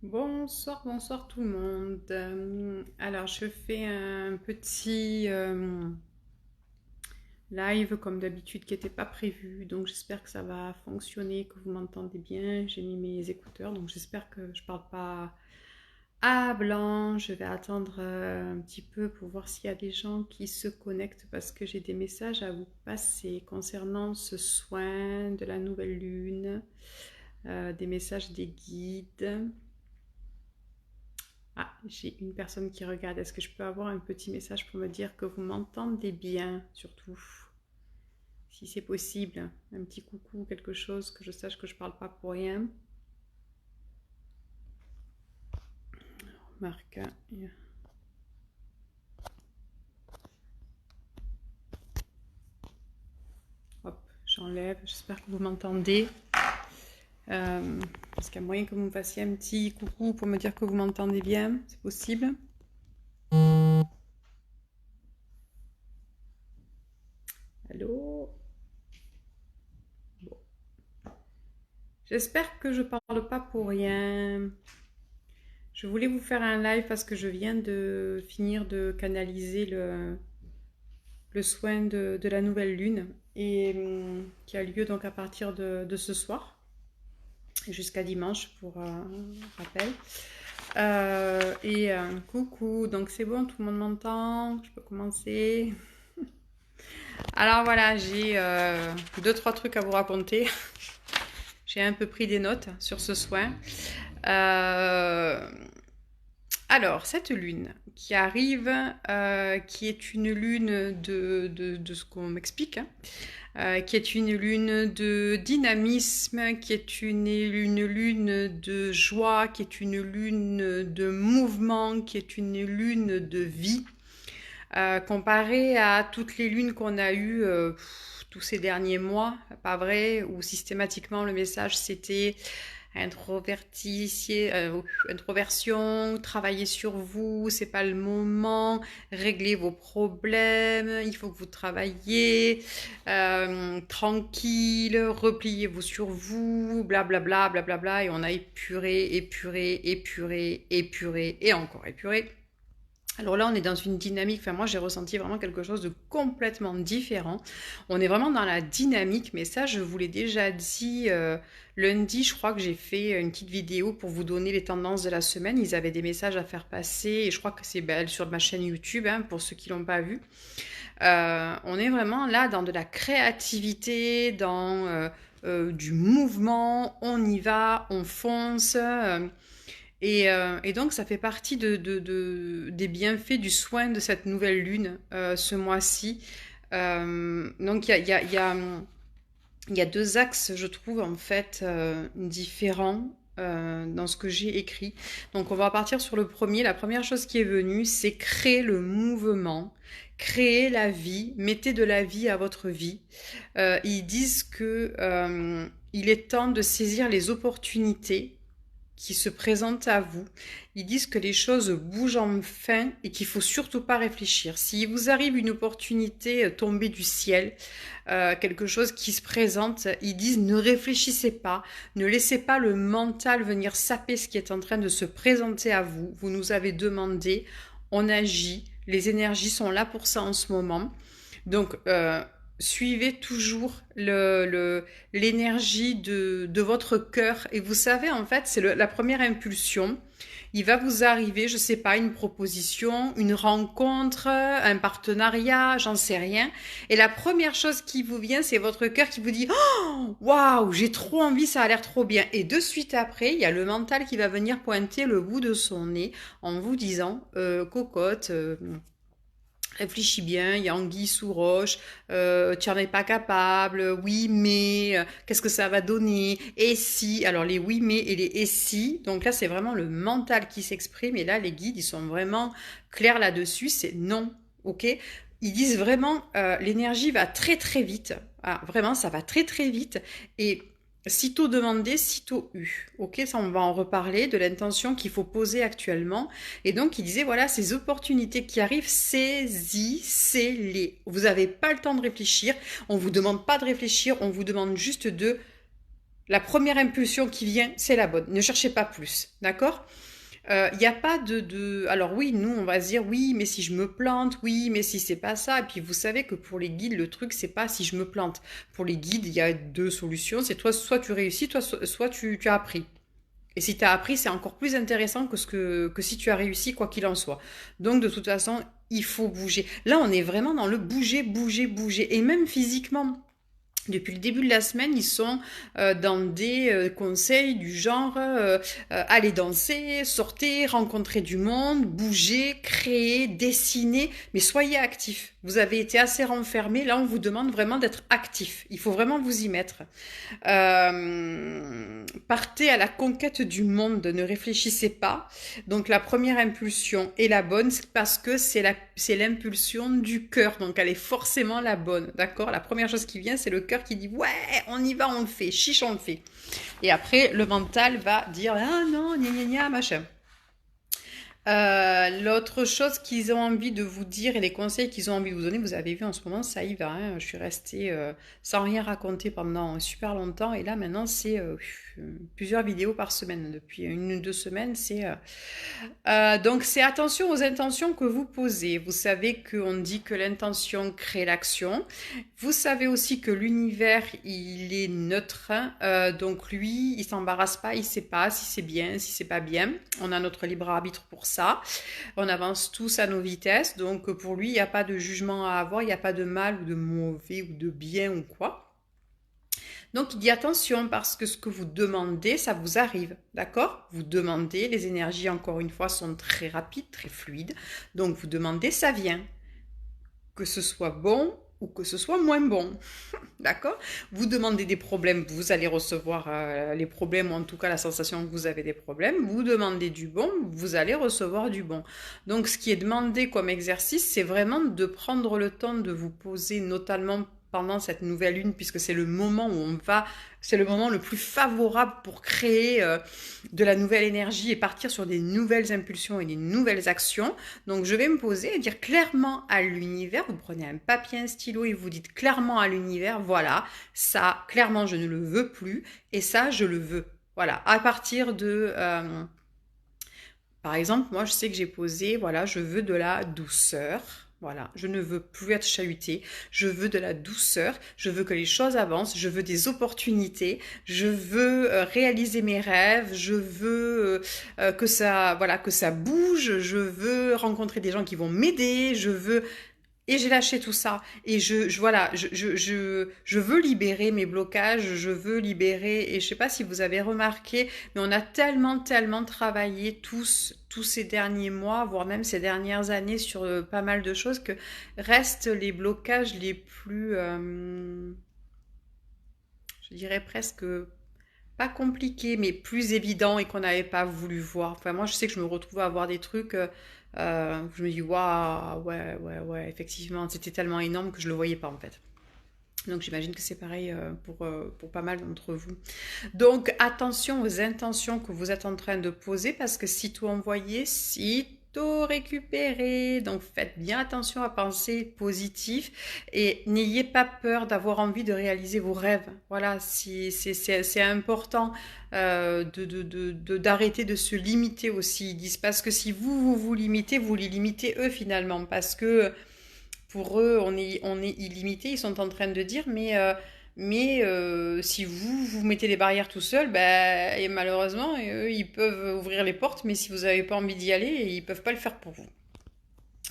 Bonsoir, bonsoir tout le monde. Alors, je fais un petit live comme d'habitude qui n'était pas prévu. Donc, j'espère que ça va fonctionner, que vous m'entendez bien. J'ai mis mes écouteurs, donc j'espère que je parle pas à blanc. Je vais attendre un petit peu pour voir s'il y a des gens qui se connectent parce que j'ai des messages à vous passer concernant ce soin de la nouvelle lune, des messages des guides. Ah, j'ai une personne qui regarde. Est-ce que je peux avoir un petit message pour me dire que vous m'entendez bien, surtout, si c'est possible, un petit coucou, quelque chose, que je sache que je parle pas pour rien. Marc, hop, j'enlève. J'espère que vous m'entendez. Est-ce qu'il y a moyen que vous me fassiez un petit coucou pour me dire que vous m'entendez bien? C'est possible? Allô? Bon. J'espère que je parle pas pour rien. Je voulais vous faire un live parce que je viens de finir de canaliser le soin de la nouvelle lune et qui a lieu donc à partir de ce soir jusqu'à dimanche pour rappel. Coucou, donc c'est bon, tout le monde m'entend, je peux commencer. Alors voilà, j'ai deux, trois trucs à vous raconter. J'ai un peu pris des notes sur ce soin. Alors, cette lune qui arrive, qui est une lune de ce qu'on m'explique, hein, qui est une lune de dynamisme, qui est une lune de joie, qui est une lune de mouvement, qui est une lune de vie, comparée à toutes les lunes qu'on a eues tous ces derniers mois, pas vrai, où systématiquement le message c'était introversion, travaillez sur vous, c'est pas le moment, réglez vos problèmes, il faut que vous travailliez, tranquille, repliez-vous sur vous, blablabla, blablabla, et on a épuré, épuré, épuré, épuré, et encore épuré. Alors là, on est dans une dynamique, enfin moi j'ai ressenti vraiment quelque chose de complètement différent. On est vraiment dans la dynamique, mais ça je vous l'ai déjà dit lundi, je crois que j'ai fait une petite vidéo pour vous donner les tendances de la semaine. Ils avaient des messages à faire passer et je crois que c'est sur ma chaîne YouTube, hein, pour ceux qui l'ont pas vu. On est vraiment là dans de la créativité, dans du mouvement, on y va, on fonce. Et donc, ça fait partie des bienfaits du soin de cette nouvelle lune ce mois-ci. Donc, il y a deux axes, je trouve, en fait, différents dans ce que j'ai écrit. Donc, on va partir sur le premier. La première chose qui est venue, c'est créer le mouvement, créer la vie, mettez de la vie à votre vie. Ils disent que il est temps de saisir les opportunités qui se présentent à vous. Ils disent que les choses bougent enfin et qu'il faut surtout pas réfléchir. S'il vous arrive une opportunité tombée du ciel, quelque chose qui se présente, ils disent ne réfléchissez pas, ne laissez pas le mental venir saper ce qui est en train de se présenter à vous. Vous nous avez demandé, on agit, les énergies sont là pour ça en ce moment. Donc, suivez toujours l'énergie de votre cœur. Et vous savez, en fait, c'est la première impulsion. Il va vous arriver, je sais pas, une proposition, une rencontre, un partenariat, j'en sais rien. Et la première chose qui vous vient, c'est votre cœur qui vous dit oh, waouh, j'ai trop envie, ça a l'air trop bien. Et de suite après, il y a le mental qui va venir pointer le bout de son nez en vous disant cocotte, réfléchis bien, il y a anguille sous roche, tu n'en es pas capable, oui mais, qu'est-ce que ça va donner, et si, alors les oui mais et les et si, donc là c'est vraiment le mental qui s'exprime, et là les guides ils sont vraiment clairs là-dessus, c'est non, ok. Ils disent vraiment, l'énergie va très très vite, ah, vraiment ça va très très vite, et sitôt demandé, sitôt eu. Ok, ça on va en reparler de l'intention qu'il faut poser actuellement. Et donc il disait voilà, ces opportunités qui arrivent, saisissez-les. Vous n'avez pas le temps de réfléchir. On vous demande pas de réfléchir, on vous demande juste de La première impulsion qui vient, c'est la bonne. Ne cherchez pas plus, d'accord? Il n'y a pas Alors oui, nous, on va se dire, oui, mais si je me plante, oui, mais si c'est pas ça. Et puis vous savez que pour les guides, le truc, c'est pas si je me plante. Pour les guides, il y a deux solutions. C'est toi, soit tu réussis, toi, soit tu as appris. Et si tu as appris, c'est encore plus intéressant que si tu as réussi, quoi qu'il en soit. Donc de toute façon, il faut bouger. Là, on est vraiment dans le bouger, bouger, bouger. Et même physiquement. Depuis le début de la semaine, ils sont dans des conseils du genre aller danser, sortir, rencontrer du monde, bouger, créer, dessiner, mais soyez actifs. Vous avez été assez renfermés, là on vous demande vraiment d'être actif. Il faut vraiment vous y mettre. Partez à la conquête du monde, ne réfléchissez pas. Donc la première impulsion est la bonne parce que c'est l'impulsion du cœur, donc elle est forcément la bonne, d'accord? La première chose qui vient, c'est le cœur qui dit ouais, on y va, on le fait, chiche, on le fait. Et après, le mental va dire ah non, gna gna gna, machin. L'autre chose qu'ils ont envie de vous dire et les conseils qu'ils ont envie de vous donner, vous avez vu en ce moment, ça y va. Hein, je suis restée sans rien raconter pendant super longtemps et là maintenant c'est plusieurs vidéos par semaine. Depuis une ou deux semaines, donc c'est attention aux intentions que vous posez. Vous savez qu'on dit que l'intention crée l'action. Vous savez aussi que l'univers il est neutre, donc lui il s'embarrasse pas, il sait pas si c'est bien, si c'est pas bien. On a notre libre arbitre pour ça. On avance tous à nos vitesses, donc pour lui il n'y a pas de jugement à avoir, il n'y a pas de mal ou de mauvais ou de bien ou quoi. Donc il dit attention parce que ce que vous demandez, ça vous arrive, d'accord? Vous demandez, les énergies encore une fois sont très rapides, très fluides, donc vous demandez, ça vient. Que ce soit bon ou que ce soit moins bon, d'accord? Vous demandez des problèmes, vous allez recevoir les problèmes ou en tout cas la sensation que vous avez des problèmes. Vous demandez du bon, vous allez recevoir du bon. Donc ce qui est demandé comme exercice, c'est vraiment de prendre le temps de vous poser notamment pendant cette nouvelle lune, puisque c'est le moment où c'est le moment le plus favorable pour créer de la nouvelle énergie et partir sur des nouvelles impulsions et des nouvelles actions. Donc je vais me poser et dire clairement à l'univers, vous prenez un papier, un stylo et vous dites clairement à l'univers, voilà, ça, clairement, je ne le veux plus et ça, je le veux. Voilà, à partir de... par exemple, moi, je sais que j'ai posé, voilà, je veux de la douceur. Voilà, je ne veux plus être chahutée, je veux de la douceur, je veux que les choses avancent, je veux des opportunités, je veux réaliser mes rêves, je veux que ça, voilà, que ça bouge, je veux rencontrer des gens qui vont m'aider, je veux et j'ai lâché tout ça. Et voilà, je veux libérer mes blocages, je veux libérer. Et je sais pas si vous avez remarqué, mais on a tellement, tellement travaillé tous ces derniers mois, voire même ces dernières années sur pas mal de choses que restent les blocages les plus, je dirais presque pas compliqué, mais plus évident et qu'on n'avait pas voulu voir. Enfin, moi, je sais que je me retrouve à avoir des trucs, je me dis, waouh, ouais, ouais, ouais, effectivement, c'était tellement énorme que je le voyais pas en fait. Donc j'imagine que c'est pareil pour pas mal d'entre vous. Donc attention aux intentions que vous êtes en train de poser parce que sitôt envoyé, sitôt récupéré. Donc faites bien attention à penser positif et n'ayez pas peur d'avoir envie de réaliser vos rêves. Voilà, c'est important d'arrêter de se limiter aussi. Ils disent parce que si vous limitez, vous les limitez eux finalement parce que pour eux, on est illimité. Ils sont en train de dire, mais si vous mettez des barrières tout seul, ben, et malheureusement, eux, ils peuvent ouvrir les portes, mais si vous n'avez pas envie d'y aller, ils peuvent pas le faire pour vous.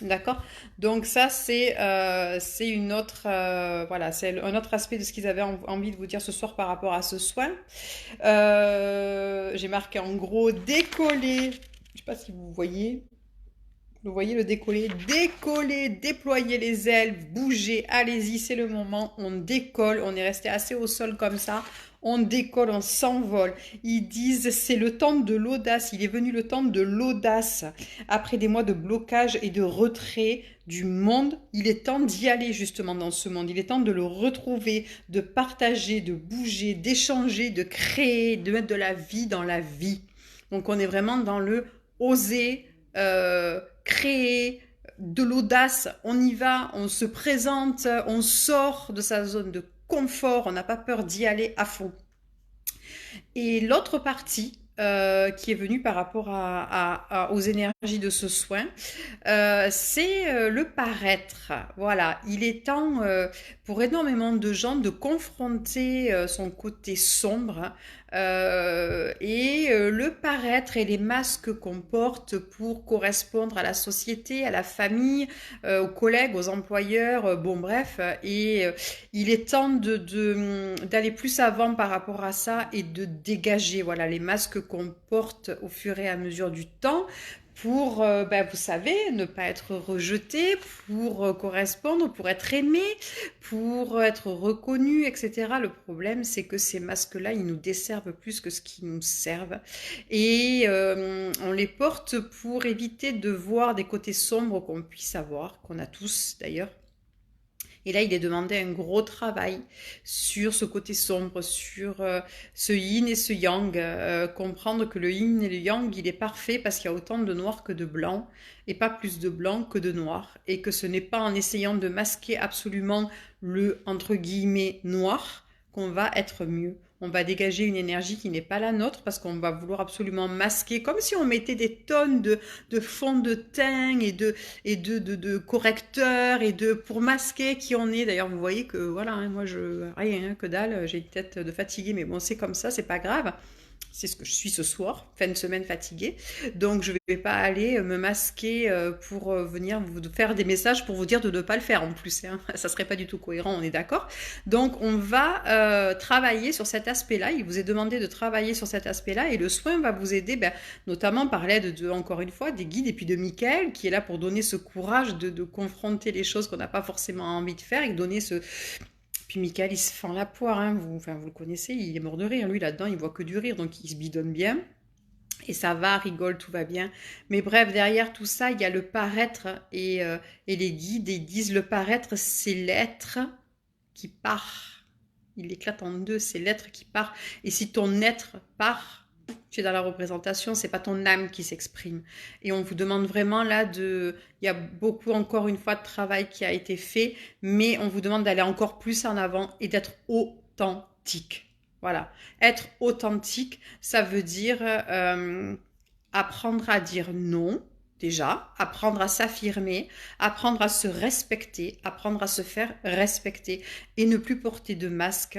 D'accord? Donc ça, c'est une autre, voilà, c'est un autre aspect de ce qu'ils avaient envie de vous dire ce soir par rapport à ce soin. J'ai marqué en gros décoller. Je sais pas si vous voyez. Vous voyez le décoller, décoller, déployer les ailes, bouger, allez-y, c'est le moment, on décolle, on est resté assez au sol comme ça, on décolle, on s'envole. Ils disent c'est le temps de l'audace, il est venu le temps de l'audace. Après des mois de blocage et de retrait du monde, il est temps d'y aller justement dans ce monde, il est temps de le retrouver, de partager, de bouger, d'échanger, de créer, de mettre de la vie dans la vie. Donc on est vraiment dans le oser, créer de l'audace, on y va, on se présente, on sort de sa zone de confort, on n'a pas peur d'y aller à fond. Et l'autre partie qui est venue par rapport aux énergies de ce soin, c'est le paraître. Voilà, il est temps pour énormément de gens de confronter son côté sombre le paraître et les masques qu'on porte pour correspondre à la société, à la famille, aux collègues, aux employeurs, bon bref, il est temps d'aller plus avant par rapport à ça et de dégager voilà, les masques qu'on porte au fur et à mesure du temps pour, vous savez, ne pas être rejeté, pour correspondre, pour être aimé, pour être reconnu, etc. Le problème, c'est que ces masques-là, ils nous desservent plus que ce qu'ils nous servent. Et on les porte pour éviter de voir des côtés sombres qu'on puisse avoir, qu'on a tous d'ailleurs. Et là, il est demandé un gros travail sur ce côté sombre, sur ce yin et ce yang. Comprendre que le yin et le yang, il est parfait parce qu'il y a autant de noir que de blanc, et pas plus de blanc que de noir. Et que ce n'est pas en essayant de masquer absolument le, entre guillemets, noir qu'on va être mieux. On va dégager une énergie qui n'est pas la nôtre parce qu'on va vouloir absolument masquer, comme si on mettait des tonnes de fond de teint de correcteurs pour masquer qui on est. D'ailleurs, vous voyez que voilà, hein, moi rien, que dalle, j'ai une tête de fatiguée, mais bon, c'est comme ça, c'est pas grave. C'est ce que je suis ce soir, fin de semaine fatiguée. Donc, je ne vais pas aller me masquer pour venir vous faire des messages pour vous dire de ne pas le faire en plus. Hein. Ça ne serait pas du tout cohérent, on est d'accord. Donc, on va travailler sur cet aspect-là. Il vous est demandé de travailler sur cet aspect-là et le soin va vous aider, notamment par l'aide encore une fois, des guides et puis de Michael qui est là pour donner ce courage de confronter les choses qu'on n'a pas forcément envie de faire et donner ce puis Michael, il se fend la poire, hein. Vous le connaissez, il est mort de rire. Lui, là-dedans, il voit que du rire, donc il se bidonne bien. Et ça va, rigole, tout va bien. Mais bref, derrière tout ça, il y a le paraître. Et les guides, ils disent le paraître, c'est l'être qui part. Il éclate en deux, c'est l'être qui part. Et si ton être part, tu es dans la représentation, c'est pas ton âme qui s'exprime. Et on vous demande vraiment là il y a beaucoup encore une fois de travail qui a été fait, mais on vous demande d'aller encore plus en avant et d'être authentique. Voilà. Être authentique, ça veut dire apprendre à dire non, déjà, apprendre à s'affirmer, apprendre à se respecter, apprendre à se faire respecter et ne plus porter de masque.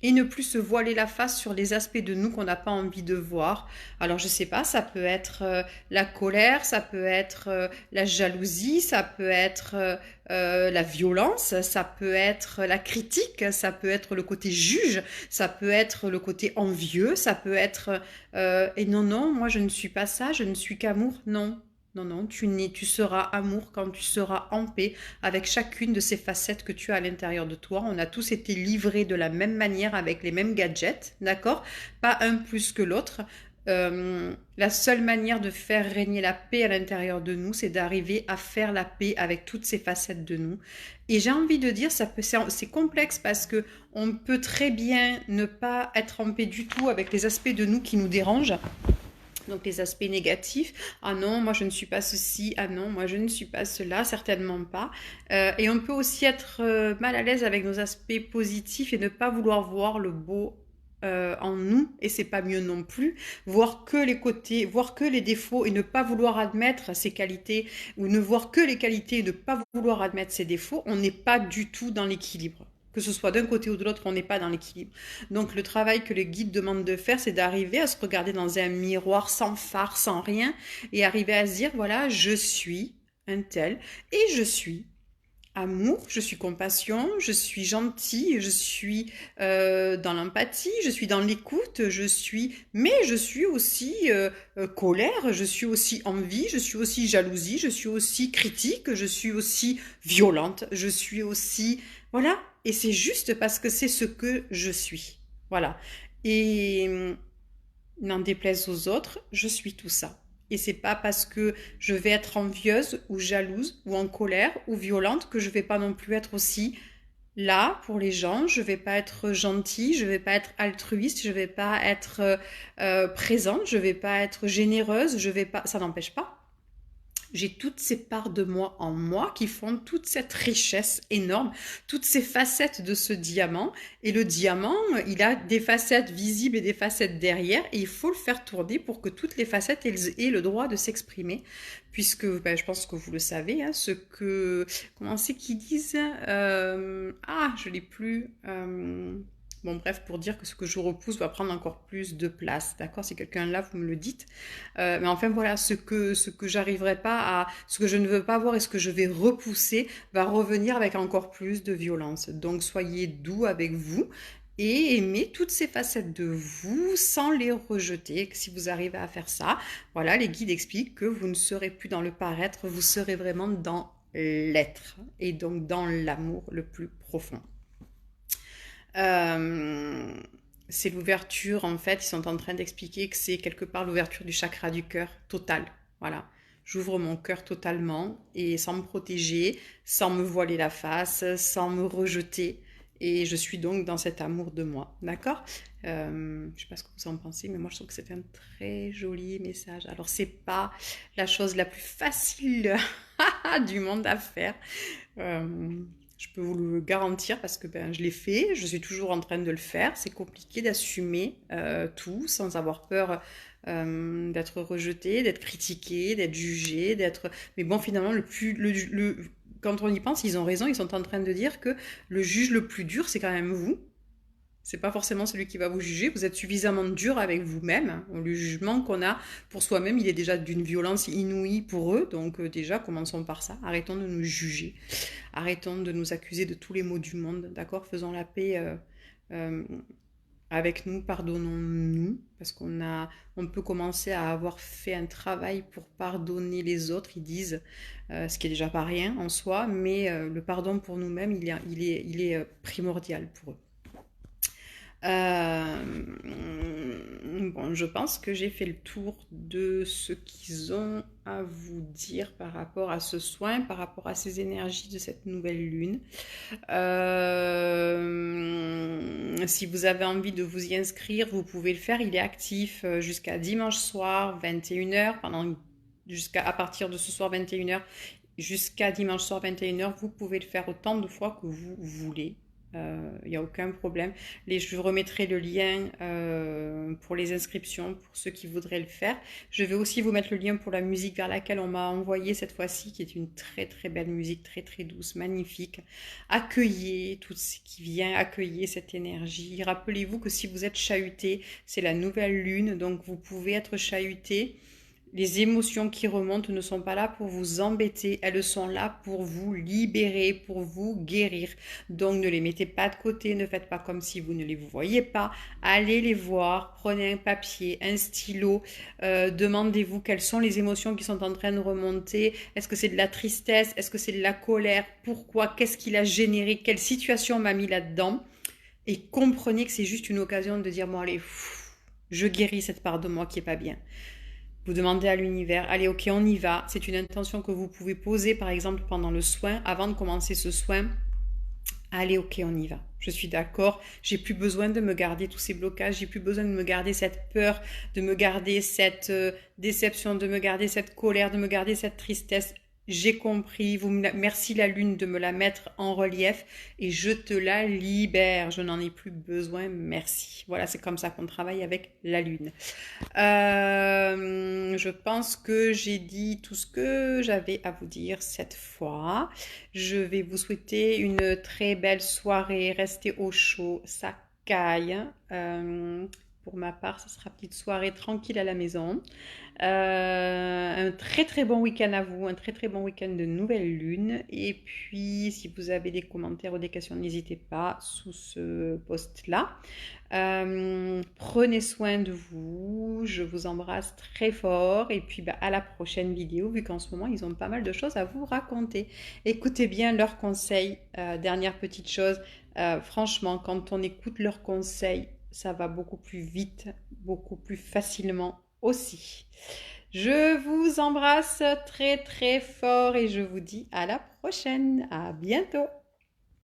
Et ne plus se voiler la face sur les aspects de nous qu'on n'a pas envie de voir. Alors je sais pas, ça peut être la colère, ça peut être la jalousie, ça peut être la violence, ça peut être la critique, ça peut être le côté juge, ça peut être le côté envieux, ça peut être et non, moi je ne suis pas ça, je ne suis qu'amour, non. Non, tu seras amour quand tu seras en paix avec chacune de ces facettes que tu as à l'intérieur de toi. On a tous été livrés de la même manière avec les mêmes gadgets, d'accord? Pas un plus que l'autre. La seule manière de faire régner la paix à l'intérieur de nous, c'est d'arriver à faire la paix avec toutes ces facettes de nous. Et j'ai envie de dire, c'est complexe parce que on peut très bien ne pas être en paix du tout avec les aspects de nous qui nous dérangent. Donc les aspects négatifs, ah non, moi je ne suis pas ceci, ah non, moi je ne suis pas cela, certainement pas. Et on peut aussi être mal à l'aise avec nos aspects positifs et ne pas vouloir voir le beau en nous, et c'est pas mieux non plus, voir que les côtés, voir que les défauts et ne pas vouloir admettre ses qualités, ou ne voir que les qualités et ne pas vouloir admettre ses défauts, on n'est pas du tout dans l'équilibre. Que ce soit d'un côté ou de l'autre, on n'est pas dans l'équilibre. Donc le travail que les guides demandent de faire, c'est d'arriver à se regarder dans un miroir sans phare, sans rien, et arriver à se dire, voilà, je suis un tel, et je suis amour, je suis compassion, je suis gentil, je suis dans l'empathie, je suis dans l'écoute, mais je suis aussi colère, je suis aussi envie, je suis aussi jalousie, je suis aussi critique, je suis aussi violente, je suis aussi, voilà. Et c'est juste parce que c'est ce que je suis, voilà. Et n'en déplaise aux autres, je suis tout ça. Et c'est pas parce que je vais être envieuse ou jalouse ou en colère ou violente que je vais pas non plus être aussi là pour les gens. Je vais pas être gentille, je vais pas être altruiste, je vais pas être présente, je vais pas être généreuse, je vais pas. Ça n'empêche pas. j'ai toutes ces parts de moi qui font toute cette richesse énorme, toutes ces facettes de ce diamant. Et le diamant, il a des facettes visibles et des facettes derrière. Et il faut le faire tourner pour que toutes les facettes aient le droit de s'exprimer. Puisque ben, je pense que vous le savez, hein, comment c'est qu'ils disent je l'ai plus. Bon, bref, pour dire que ce que je repousse va prendre encore plus de place, d'accord? Si quelqu'un là, vous me le dites. Mais enfin, voilà, ce que j'arriverai pas à, ce que je ne veux pas voir et ce que je vais repousser va revenir avec encore plus de violence. Donc, soyez doux avec vous et aimez toutes ces facettes de vous sans les rejeter. Si vous arrivez à faire ça, voilà, les guides expliquent que vous ne serez plus dans le paraître, vous serez vraiment dans l'être et donc dans l'amour le plus profond. C'est l'ouverture, en fait, ils sont en train d'expliquer que c'est quelque part l'ouverture du chakra du cœur total. Voilà. J'ouvre mon cœur totalement et sans me protéger, sans me voiler la face, sans me rejeter. Et je suis donc dans cet amour de moi. D'accord? Je ne sais pas ce que vous en pensez, mais moi je trouve que c'est un très joli message. Alors, c'est pas la chose la plus facile du monde à faire. Je peux vous le garantir parce que ben, je l'ai fait, je suis toujours en train de le faire. C'est compliqué d'assumer tout sans avoir peur d'être rejeté, d'être critiqué, d'être jugé, d'être... Mais bon, finalement, quand on y pense, ils ont raison, ils sont en train de dire que le juge le plus dur, c'est quand même vous. C'est pas forcément celui qui va vous juger. Vous êtes suffisamment dur avec vous-même. Le jugement qu'on a pour soi-même, il est déjà d'une violence inouïe pour eux. Donc déjà, commençons par ça. Arrêtons de nous juger. Arrêtons de nous accuser de tous les maux du monde. D'accord? Faisons la paix avec nous. Pardonnons-nous. Parce on peut commencer à avoir fait un travail pour pardonner les autres. Ils disent, ce qui est déjà pas rien en soi. Mais le pardon pour nous-mêmes, il est primordial pour eux. Bon, je pense que j'ai fait le tour de ce qu'ils ont à vous dire par rapport à ce soin, par rapport à ces énergies de cette nouvelle lune. Si vous avez envie de vous y inscrire, vous pouvez le faire. Il est actif jusqu'à dimanche soir, 21h, à partir de ce soir, 21h, jusqu'à dimanche soir, 21h. Vous pouvez le faire autant de fois que vous voulez. Il n'y a aucun problème. Je remettrai le lien pour les inscriptions pour ceux qui voudraient le faire. Je vais aussi vous mettre le lien pour la musique vers laquelle on m'a envoyé cette fois-ci, qui est une très très belle musique, très très douce, magnifique. Accueillez tout ce qui vient, accueillez cette énergie. Rappelez-vous que si vous êtes chahuté, c'est la nouvelle lune, donc vous pouvez être chahuté. Les émotions qui remontent ne sont pas là pour vous embêter, elles sont là pour vous libérer, pour vous guérir. Donc ne les mettez pas de côté, ne faites pas comme si vous ne les voyez pas. Allez les voir, prenez un papier, un stylo, demandez-vous quelles sont les émotions qui sont en train de remonter. Est-ce que c'est de la tristesse? Est-ce que c'est de la colère? Pourquoi? Qu'est-ce qui l'a généré? Quelle situation m'a mis là-dedans? Et comprenez que c'est juste une occasion de dire, bon allez, je guéris cette part de moi qui est pas bien. Vous demandez à l'univers, allez, ok, on y va. C'est une intention que vous pouvez poser, par exemple, pendant le soin, avant de commencer ce soin. Allez, ok, on y va. Je suis d'accord. J'ai plus besoin de me garder tous ces blocages. J'ai plus besoin de me garder cette peur, de me garder cette déception, de me garder cette colère, de me garder cette tristesse. J'ai compris, merci la lune de me la mettre en relief et je te la libère, je n'en ai plus besoin, merci. Voilà, c'est comme ça qu'on travaille avec la lune. Je pense que j'ai dit tout ce que j'avais à vous dire cette fois. Je vais vous souhaiter une très belle soirée, restez au chaud, ça caille. Pour ma part, ce sera petite soirée tranquille à la maison. Un très très bon week-end à vous, un très très bon week-end de nouvelle lune. Et puis, si vous avez des commentaires ou des questions, n'hésitez pas sous ce post-là. Prenez soin de vous, je vous embrasse très fort. Et puis, à la prochaine vidéo, vu qu'en ce moment, ils ont pas mal de choses à vous raconter. Écoutez bien leurs conseils. Dernière petite chose, franchement, quand on écoute leurs conseils, ça va beaucoup plus vite, beaucoup plus facilement aussi. Je vous embrasse très très fort et je vous dis à la prochaine. À bientôt.